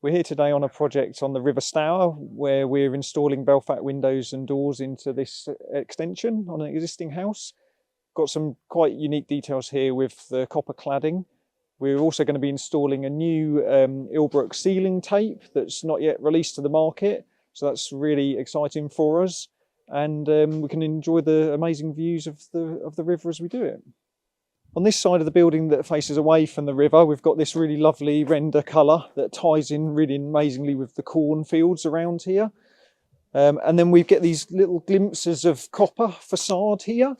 We're here today on a project on the River Stour where we're installing Velfac windows and doors into this extension on an existing house. Got some quite unique details here with the copper cladding. We're also going to be installing a new Illbruck ceiling tape that's not yet released to the market, so that's really exciting for us, and we can enjoy the amazing views of the river as we do it. On this side of the building that faces away from the river, we've got this really lovely render colour that ties in really amazingly with the cornfields around here. And then we get these little glimpses of copper facade here.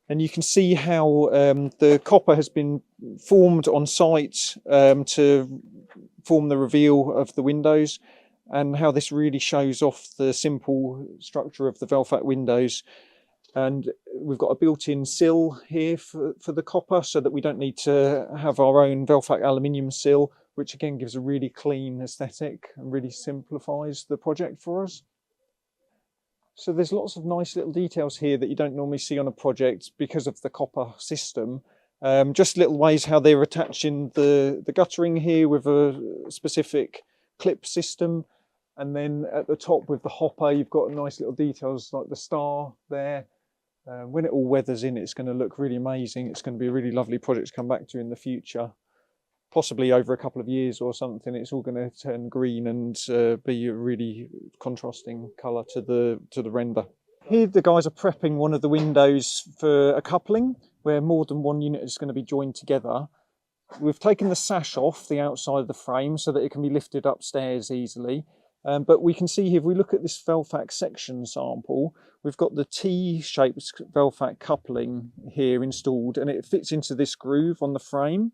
And you can see how the copper has been formed on site to form the reveal of the windows, and how this really shows off the simple structure of the Velfac windows. And we've got a built-in sill here for the copper, so that we don't need to have our own Velfac aluminium sill, which again gives a really clean aesthetic and really simplifies the project for us. So there's lots of nice little details here that you don't normally see on a project because of the copper system. Just little ways how they're attaching the guttering here with a specific clip system. And then at the top with the hopper, you've got nice little details like the star there. When it all weathers in, it's going to look really amazing. It's going to be a really lovely project to come back to in the future. Possibly over a couple of years or something, it's all going to turn green and be a really contrasting colour to the render. Here the guys are prepping one of the windows for a coupling, where more than one unit is going to be joined together. We've taken the sash off the outside of the frame so that it can be lifted upstairs easily. But we can see here, if we look at this Velfac section sample, we've got the T-shaped Velfac coupling here installed, and it fits into this groove on the frame.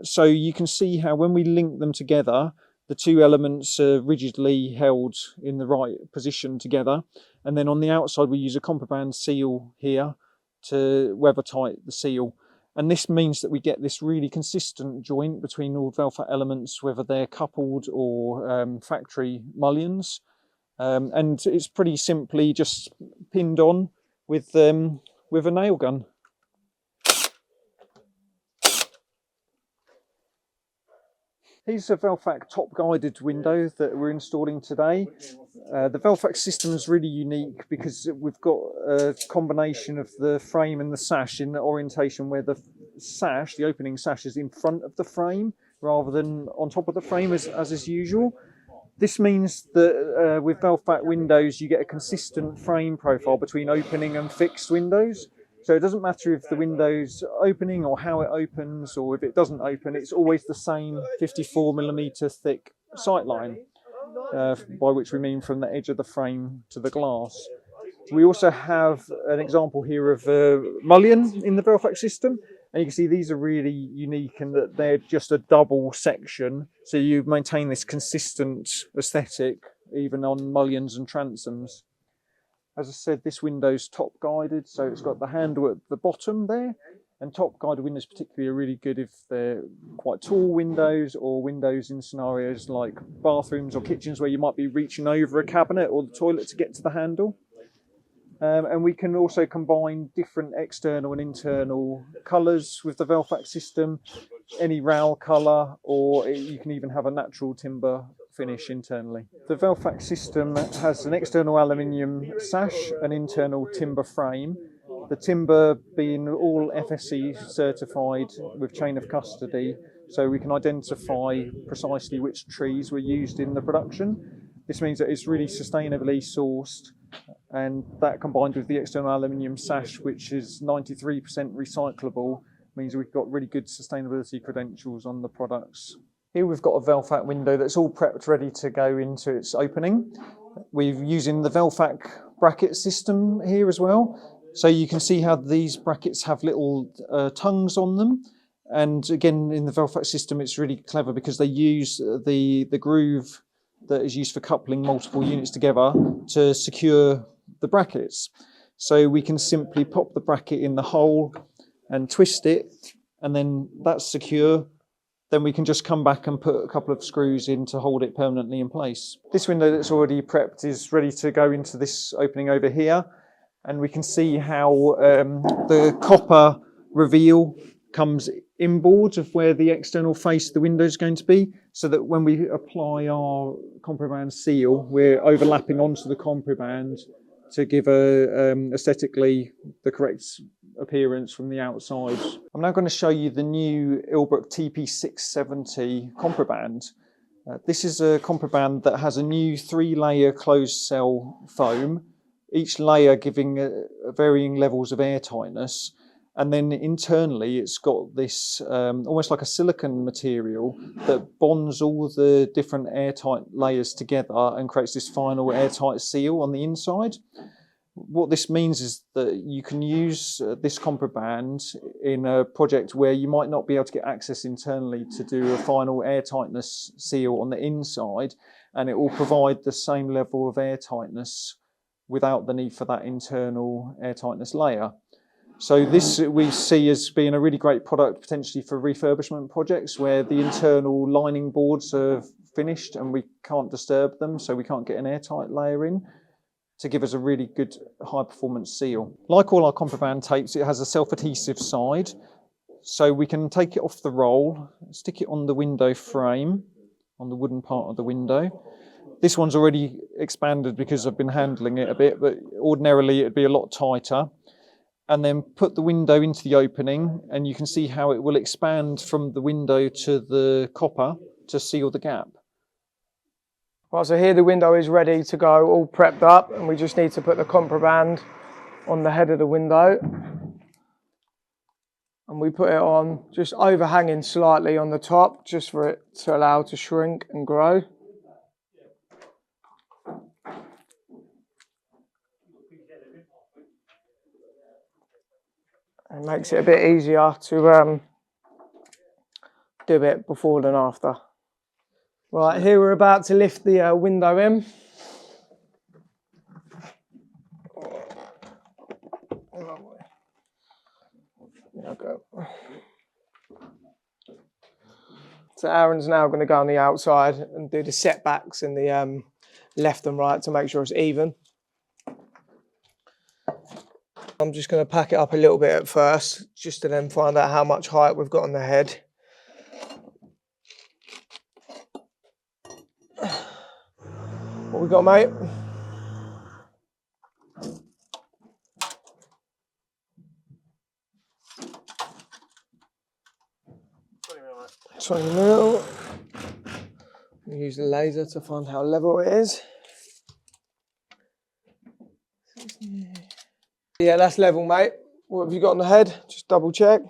So you can see how when we link them together, the two elements are rigidly held in the right position together. And then on the outside, we use a contraband seal here to weather tight the seal. And this means that we get this really consistent joint between all Velfac elements, whether they're coupled or factory mullions. And it's pretty simply just pinned on with a nail gun. Here's a Velfac top-guided window that we're installing today. The Velfac system is really unique because we've got a combination of the frame and the sash in the orientation where the sash, the opening sash, is in front of the frame rather than on top of the frame as is usual. This means that with Velfac windows you get a consistent frame profile between opening and fixed windows. So it doesn't matter if the window's opening or how it opens, or if it doesn't open, it's always the same 54mm thick sight line, by which we mean from the edge of the frame to the glass. We also have an example here of a mullion in the Velfac system, and you can see these are really unique in that they're just a double section, so you maintain this consistent aesthetic even on mullions and transoms. As I said, this window's top guided, so it's got the handle at the bottom there, and top guided windows particularly are really good if they're quite tall windows, or windows in scenarios like bathrooms or kitchens where you might be reaching over a cabinet or the toilet to get to the handle. And we can also combine different external and internal colours with the Velfac system, any rail colour, or you can even have a natural timber finish internally. The Velfac system has an external aluminium sash, an internal timber frame, the timber being all FSC certified with chain of custody, so we can identify precisely which trees were used in the production. This means that it's really sustainably sourced, and that combined with the external aluminium sash, which is 93% recyclable, means we've got really good sustainability credentials on the products. Here we've got a Velfac window that's all prepped ready to go into its opening. We're using the Velfac bracket system here as well. So you can see how these brackets have little tongues on them. And again, in the Velfac system, it's really clever because they use the groove that is used for coupling multiple units together to secure the brackets. So we can simply pop the bracket in the hole and twist it, and then that's secure. Then we can just come back and put a couple of screws in to hold it permanently in place. This window that's already prepped is ready to go into this opening over here, and we can see how the copper reveal comes inboard of where the external face of the window is going to be, so that when we apply our compriband seal, we're overlapping onto the compriband to give aesthetically the correct appearance from the outside. I'm now going to show you the new Illbruck TP670 compriband. This is a compriband that has a new 3-layer closed cell foam, each layer giving varying levels of airtightness. And then internally, it's got this almost like a silicone material that bonds all the different airtight layers together and creates this final airtight seal on the inside. What this means is that you can use this compriband in a project where you might not be able to get access internally to do a final airtightness seal on the inside, and it will provide the same level of airtightness without the need for that internal airtightness layer. So this we see as being a really great product potentially for refurbishment projects where the internal lining boards are finished and we can't disturb them, so we can't get an airtight layer in, to give us a really good high performance seal. Like all our compriband tapes, it has a self-adhesive side, so we can take it off the roll, stick it on the window frame, on the wooden part of the window. This one's already expanded because I've been handling it a bit, but ordinarily it'd be a lot tighter. And then put the window into the opening, and you can see how it will expand from the window to the copper to seal the gap. Right, so here the window is ready to go, all prepped up, and we just need to put the compriband on the head of the window. And we put it on just overhanging slightly on the top, just for it to allow it to shrink and grow. It makes it a bit easier to do it before than after. Right, here we're about to lift the window in. There we go. So Aaron's now going to go on the outside and do the setbacks in the left and right to make sure it's even. I'm just going to pack it up a little bit at first, just to then find out how much height we've got on the head. What we got, mate? $20 mil. Use the laser to find how level it is. Yeah, that's level, mate. What have you got on the head? Just double check.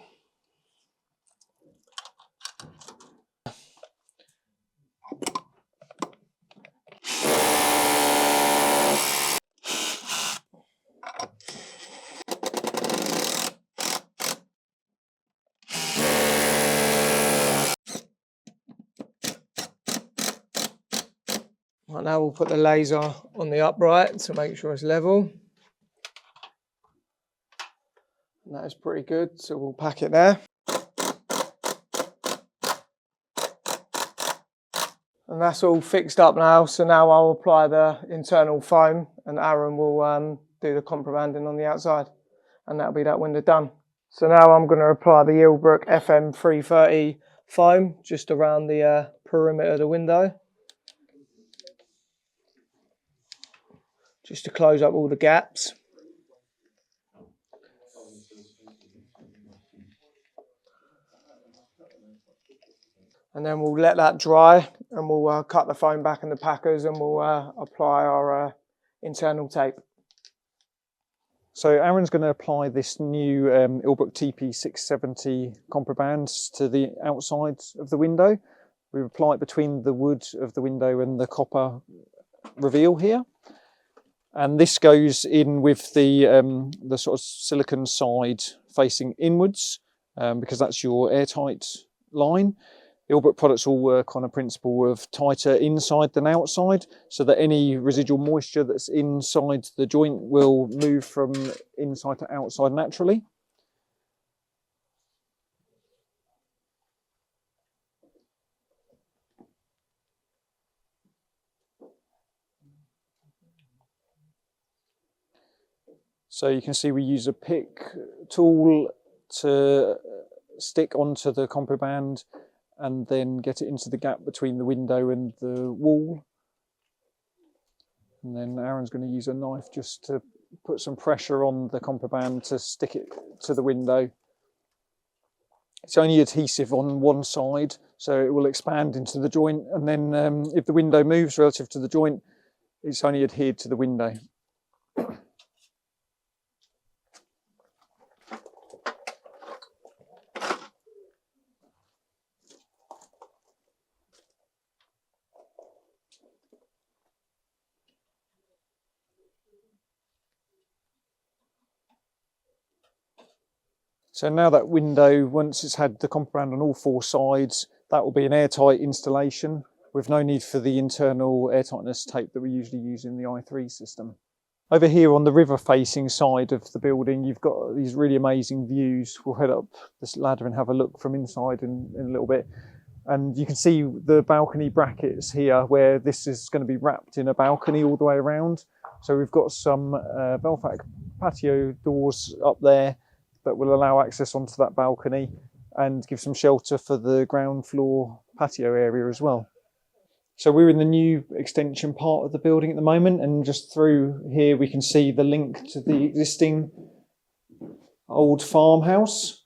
Right, now we'll put the laser on the upright to make sure it's level. And that is pretty good, so we'll pack it there. And that's all fixed up now, so now I'll apply the internal foam and Aaron will do the compribanding on the outside, and that'll be that window done. So now I'm going to apply the Illbruck FM330 foam just around the perimeter of the window, just to close up all the gaps. And then we'll let that dry and we'll cut the foam back in the packers and we'll apply our internal tape. So Aaron's going to apply this new Illbruck TP670 compriband to the outside of the window. We apply it between the wood of the window and the copper reveal here. And this goes in with the sort of silicone side facing inwards because that's your airtight line. Illbruck products all work on a principle of tighter inside than outside, so that any residual moisture that's inside the joint will move from inside to outside naturally. So you can see we use a pick tool to stick onto the compo band and then get it into the gap between the window and the wall. And then Aaron's going to use a knife just to put some pressure on the compo band to stick it to the window. It's only adhesive on one side, so it will expand into the joint, and then if the window moves relative to the joint, it's only adhered to the window. So now that window, once it's had the compo band on all four sides, that will be an airtight installation with no need for the internal airtightness tape that we usually use in the i3 system. Over here on the river facing side of the building, you've got these really amazing views. We'll head up this ladder and have a look from inside in a little bit. And you can see the balcony brackets here where this is going to be wrapped in a balcony all the way around. So we've got some Velfac patio doors up there that will allow access onto that balcony and give some shelter for the ground floor patio area as well. So we're in the new extension part of the building at the moment, and just through here we can see the link to the existing old farmhouse.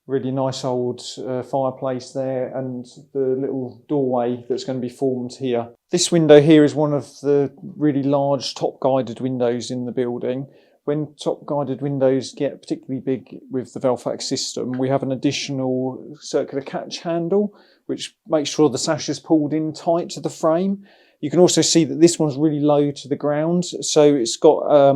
Really nice old fireplace there, and the little doorway that's going to be formed here. This window here is one of the really large top guided windows in the building. When top guided windows get particularly big with the Velfac system, we have an additional circular catch handle which makes sure the sash is pulled in tight to the frame. You can also see that this one's really low to the ground, so it's got a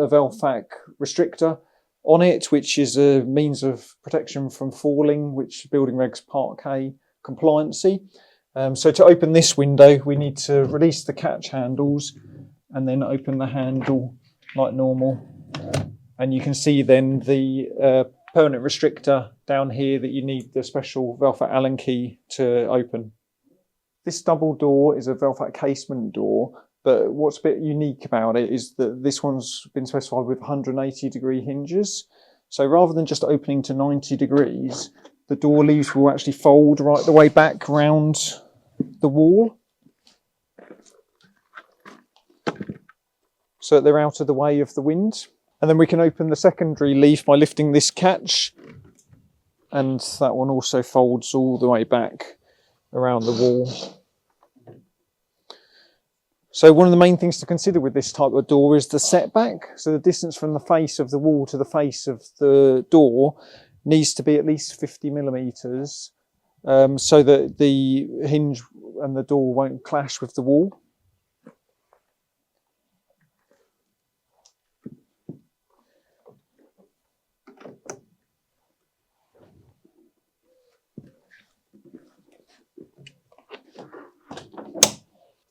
Velfac restrictor on it, which is a means of protection from falling, which building regs Part K compliancy. So to open this window, we need to release the catch handles and then open the handle like normal. And you can see then the permanent restrictor down here that you need the special Velfac Allen key to open. This double door is a Velfac casement door, but what's a bit unique about it is that this one's been specified with 180-degree hinges. So rather than just opening to 90 degrees, the door leaves will actually fold right the way back around the wall, so that they're out of the way of the wind. And then we can open the secondary leaf by lifting this catch, and that one also folds all the way back around the wall. So one of the main things to consider with this type of door is the setback. So the distance from the face of the wall to the face of the door needs to be at least 50 millimeters, so that the hinge and the door won't clash with the wall.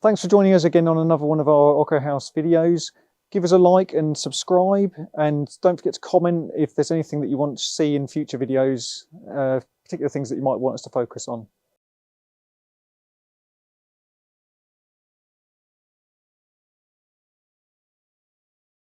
Thanks for joining us again on another one of our Oco House videos. Give us a like and subscribe, and don't forget to comment if there's anything that you want to see in future videos, particular things that you might want us to focus on.